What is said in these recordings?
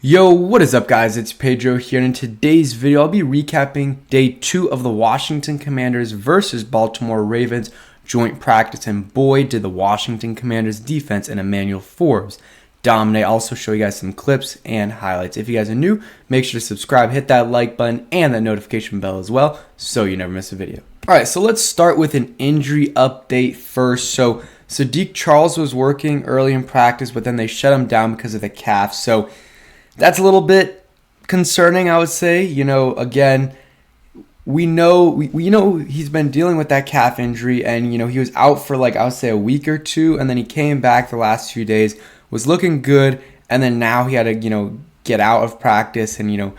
Yo, what is up guys? It's Pedro here, and in today's video I'll be recapping day 2 of the Washington Commanders versus Baltimore Ravens joint practice, and boy did the Washington Commanders defense and Emmanuel Forbes dominate. I'll also show you guys some clips and highlights. If you guys are new, make sure to subscribe, hit that like button and that notification bell as well so you never miss a video. Alright, so let's start with an injury update first. So Sadiq Charles was working early in practice, but then they shut him down because of the calf. So that's a little bit concerning, I would say. Again, we know he's been dealing with that calf injury, and he was out for I would say a week or two, and then he came back the last few days, was looking good, and then now he had to get out of practice and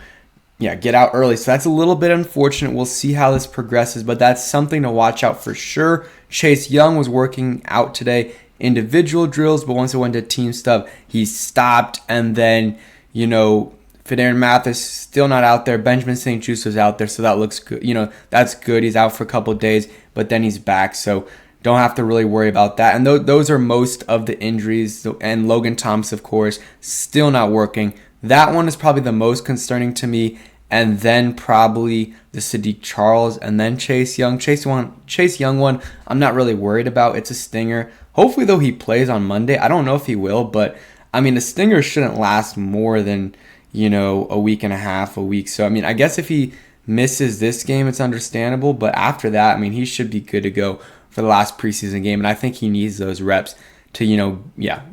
get out early. So that's a little bit unfortunate. We'll see how this progresses, but that's something to watch out for sure. Chase Young was working out today, individual drills, but once it went to team stuff, he stopped, and then Pedro Mathis still not out there. Benjamin St-Juste was out there, so that looks good. That's good. He's out for a couple of days, but then he's back, so don't have to really worry about that. And those are most of the injuries. And Logan Thomas, of course, still not working. That one is probably the most concerning to me. And then probably the Sadiq Charles, and then Chase Young. Chase Young one, I'm not really worried about. It's a stinger. Hopefully, though, he plays on Monday. I don't know if he will, but the stinger shouldn't last more than, a week and a half, a week. So, I guess if he misses this game, it's understandable. But after that, he should be good to go for the last preseason game. And I think he needs those reps to,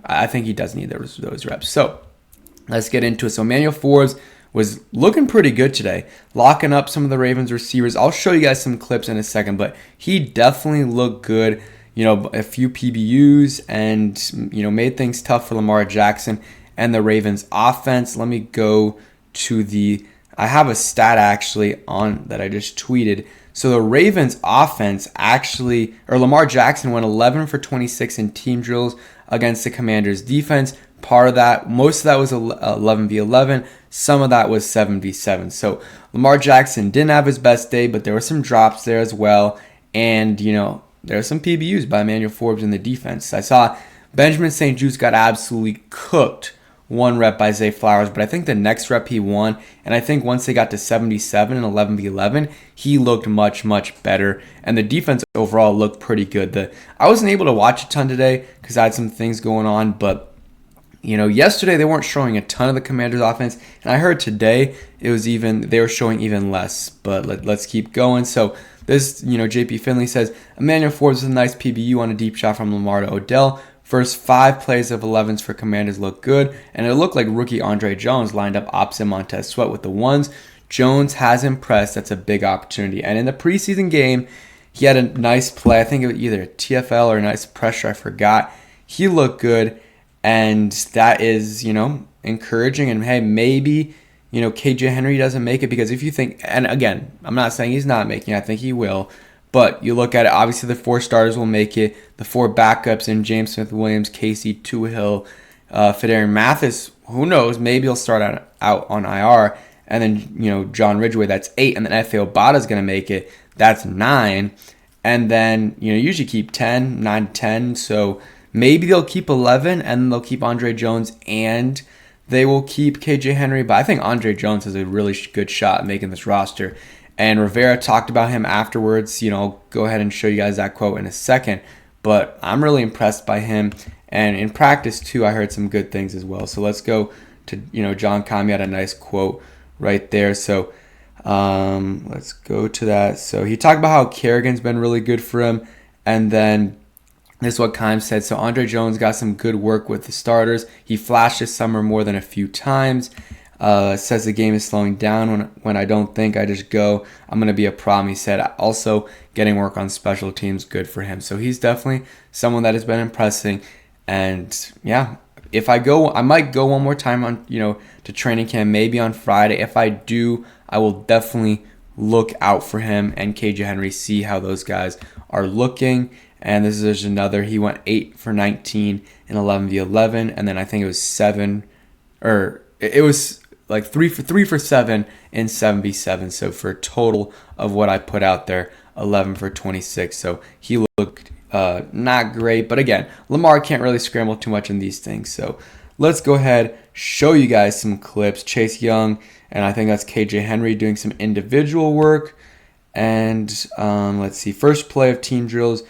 I think he does need those reps. So, let's get into it. So, Emmanuel Forbes was looking pretty good today, locking up some of the Ravens receivers. I'll show you guys some clips in a second, but he definitely looked good. A few PBUs and, made things tough for Lamar Jackson and the Ravens offense. Let me go to I have a stat actually on that I just tweeted. So the Ravens offense Lamar Jackson went 11 for 26 in team drills against the Commanders defense. Part of that, most of that was 11v11. Some of that was 7v7. So Lamar Jackson didn't have his best day, but there were some drops there as well. And, there are some PBUs by Emmanuel Forbes in the defense. I saw Benjamin St-Juste got absolutely cooked one rep by Zay Flowers, but I think the next rep he won, and I think once they got to 77 and 11v11, he looked much, much better, and the defense overall looked pretty good. I wasn't able to watch a ton today because I had some things going on, but yesterday they weren't showing a ton of the Commanders offense, and I heard today they were showing even less, but let's keep going. So this, JP Finley says, Emmanuel Forbes with a nice PBU on a deep shot from Lamar to Odell. First 5 plays of 11s for Commanders look good, and it looked like rookie Andre Jones lined up opposite Montez Sweat with the ones. Jones has impressed. That's a big opportunity. And in the preseason game, he had a nice play. I think it was either a TFL or a nice pressure. I forgot. He looked good, and that is, encouraging. And hey, maybe KJ Henry doesn't make it, because if you think, and again, I'm not saying he's not making it, I think he will, but you look at it, obviously the 4 starters will make it, the 4 backups in James Smith-Williams, Casey Tuhill, Pedro Mathis, who knows, maybe he'll start out on IR, and then, John Ridgeway, that's 8, and then Efe Obada's going to make it, that's 9, and then, you usually keep 10, 9 to 10, so maybe they'll keep 11, and they'll keep Andre Jones, and they will keep KJ Henry, but I think Andre Jones has a really good shot at making this roster. And Rivera talked about him afterwards. I'll go ahead and show you guys that quote in a second. But I'm really impressed by him. And in practice, too, I heard some good things as well. So let's go to, John Kami had a nice quote right there. So let's go to that. So he talked about how Kerrigan's been really good for him. And then this is what Kime said. So Andre Jones got some good work with the starters. He flashed this summer more than a few times. Says the game is slowing down when I don't think I just go. I'm going to be a problem, he said. Also, getting work on special teams, good for him. So he's definitely someone that has been impressing. And yeah, if I go, I might go one more time on, to training camp, maybe on Friday. If I do, I will definitely look out for him and KJ Henry, see how those guys are looking. And this is another, he went 8 for 19 in 11v11, and then I think it was 3 for 7 in 7v7. So for a total of what I put out there, 11 for 26. So he looked not great, but again, Lamar can't really scramble too much in these things. So let's go ahead, show you guys some clips. Chase Young, and I think that's KJ Henry doing some individual work. And let's see, first play of team drills,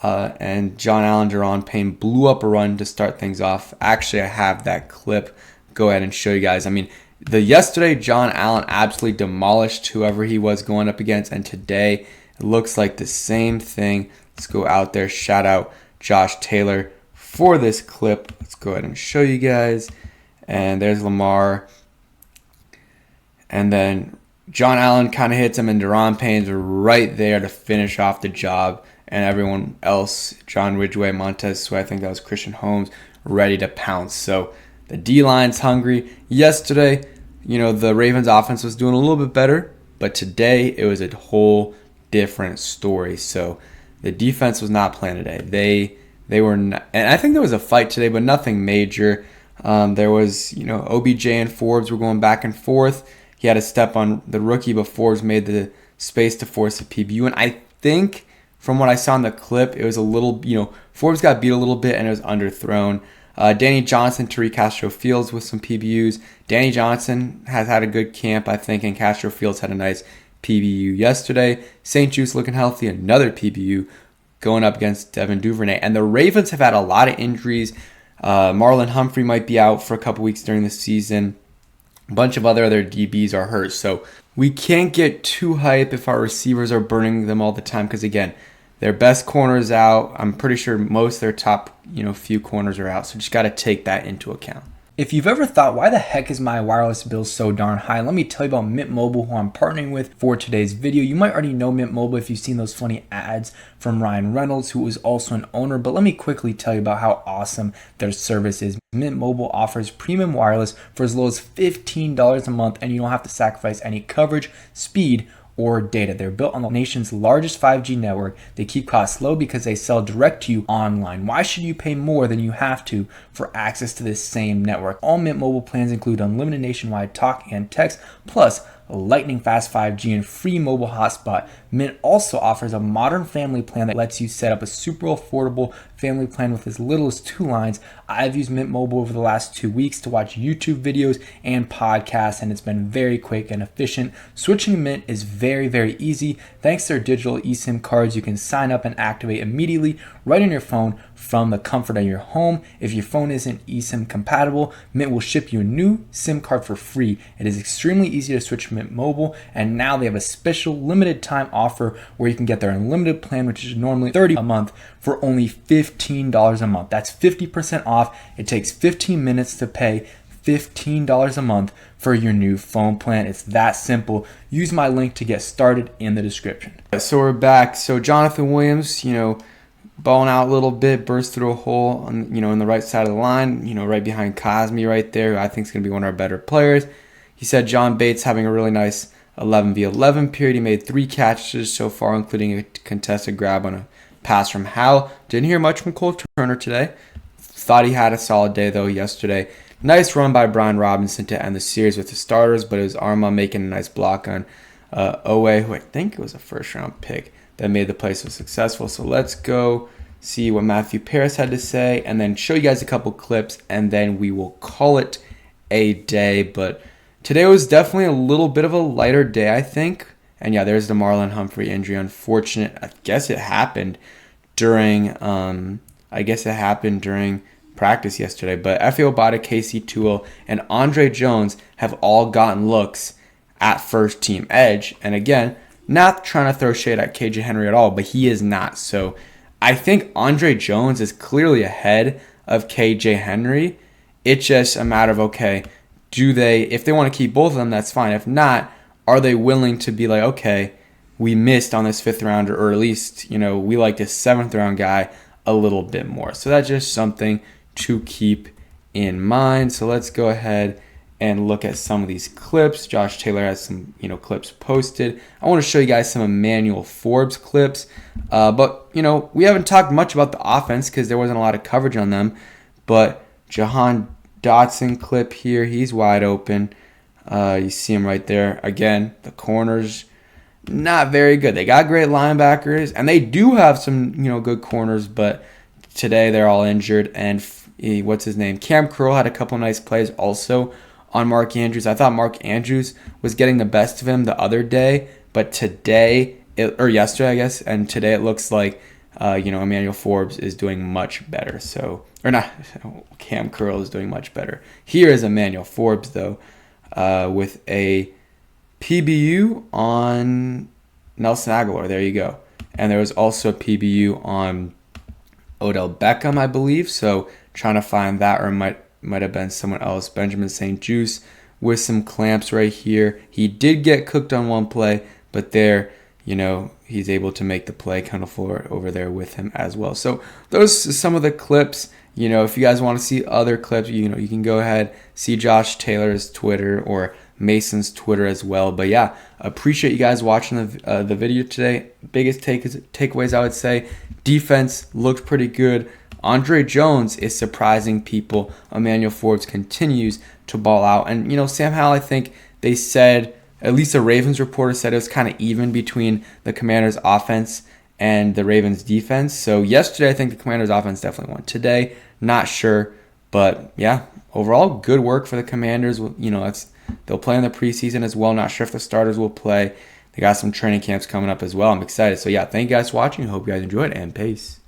and John Allen, Deron Payne blew up a run to start things off. Actually, I have that clip. Go ahead and show you guys. I mean, yesterday, John Allen absolutely demolished whoever he was going up against, and today it looks like the same thing. Let's go out there. Shout out Josh Taylor for this clip. Let's go ahead and show you guys. And there's Lamar. And then John Allen kind of hits him, and Deron Payne's right there to finish off the job. And everyone else, John Ridgeway, Montez Sweat, I think that was Christian Holmes, ready to pounce. So the D-line's hungry. Yesterday, the Ravens offense was doing a little bit better, but today it was a whole different story. So the defense was not playing today. They were not, and I think there was a fight today, but nothing major. There was, OBJ and Forbes were going back and forth. He had a step on the rookie, but Forbes made the space to force a PBU. And I think from what I saw in the clip, it was a little, Forbes got beat a little bit and it was underthrown. Danny Johnson, Tariq Castro Fields with some PBUs. Danny Johnson has had a good camp, I think, and Castro Fields had a nice PBU yesterday. St. Juice looking healthy, another PBU going up against Devin Duvernay. And the Ravens have had a lot of injuries. Marlon Humphrey might be out for a couple weeks during the season. A bunch of other DBs are hurt. So we can't get too hype if our receivers are burning them all the time because, again, their best corners out. I'm pretty sure most of their top, few corners are out. So just got to take that into account. If you've ever thought, why the heck is my wireless bill so darn high? Let me tell you about Mint Mobile, who I'm partnering with for today's video. You might already know Mint Mobile if you've seen those funny ads from Ryan Reynolds, who is also an owner. But let me quickly tell you about how awesome their service is. Mint Mobile offers premium wireless for as low as $15 a month, and you don't have to sacrifice any coverage, speed, or data. They're built on the nation's largest 5G network. They keep costs low because they sell direct to you online. Why should you pay more than you have to for access to this same network? All Mint Mobile plans include unlimited nationwide talk and text, plus lightning fast 5G and free mobile hotspot. Mint also offers a modern family plan that lets you set up a super affordable family plan with as little as 2 lines. I've used Mint Mobile over the last 2 weeks to watch YouTube videos and podcasts, and it's been very quick and efficient. Switching to Mint is very, very easy. Thanks to their digital eSIM cards, you can sign up and activate immediately right on your phone from the comfort of your home. If your phone isn't eSIM compatible, Mint will ship you a new SIM card for free. It is extremely easy to switch to Mint Mobile, and now they have a special limited time offer where you can get their unlimited plan, which is normally $30 a month, for only $15 a month. That's 50% off. It takes 15 minutes to pay $15 a month for your new phone plan. It's that simple. Use my link to get started in the description. So we're back. So Jonathan Williams, balling out a little bit, burst through a hole on, in the right side of the line, right behind Cosme right there, who I think is going to be one of our better players. He said John Bates having a really nice 11v11 period. He made 3 catches so far, including a contested grab on a pass from Howell. Didn't hear much from Cole Turner today. Thought he had a solid day, though, yesterday. Nice run by Brian Robinson to end the series with the starters, but it was Arma making a nice block on Owe, who I think was a first-round pick, that made the play so successful. So let's go see what Matthew Paris had to say and then show you guys a couple clips, and then we will call it a day. But today was definitely a little bit of a lighter day, I think. And yeah, there's the Marlon Humphrey injury. Unfortunate. I guess it happened during practice yesterday. But Efe Obada, Casey Toohill, and Andre Jones have all gotten looks at first team edge. And again, not trying to throw shade at KJ Henry at all, but he is not. So I think Andre Jones is clearly ahead of KJ Henry. It's just a matter of, okay, if they want to keep both of them, that's fine. If not, are they willing to be like, okay, we missed on this 5th rounder, or at least, we like this 7th round guy a little bit more. So that's just something to keep in mind. So let's go ahead and look at some of these clips. Josh Taylor has some, clips posted. I want to show you guys some Emmanuel Forbes clips. But, we haven't talked much about the offense because there wasn't a lot of coverage on them. But Jahan Dotson clip here, he's wide open. You see him right there. Again, the corners, not very good. They got great linebackers, and they do have some, good corners, but today they're all injured. And what's his name? Cam Curl had a couple nice plays also on Mark Andrews. I thought Mark Andrews was getting the best of him the other day, but today, or yesterday, I guess, and today it looks like, Emmanuel Forbes is doing much better. So, or not, Cam Curl is doing much better. Here is Emmanuel Forbes, though, with a PBU on Nelson Aguilar. There you go. And there was also a PBU on Odell Beckham, I believe. So trying to find that, or it might have been someone else. Benjamin St. Juste with some clamps right here. He did get cooked on one play, but there, he's able to make the play kind of floor over there with him as well. So those are some of the clips. If you guys want to see other clips, you can go ahead, see Josh Taylor's Twitter or Mason's Twitter as well. But yeah, appreciate you guys watching the video today. Biggest takeaways, I would say, defense looked pretty good. Andre Jones is surprising people. Emmanuel Forbes continues to ball out. And, Sam Howell, I think they said, at least the Ravens reporter said it was kind of even between the Commanders' offense and the Ravens' defense. So yesterday, I think the Commanders' offense definitely won. Today, not sure. But yeah, overall, good work for the Commanders. They'll play in the preseason as well. Not sure if the starters will play. They got some training camps coming up as well. I'm excited. So yeah, thank you guys for watching. Hope you guys enjoyed, and peace.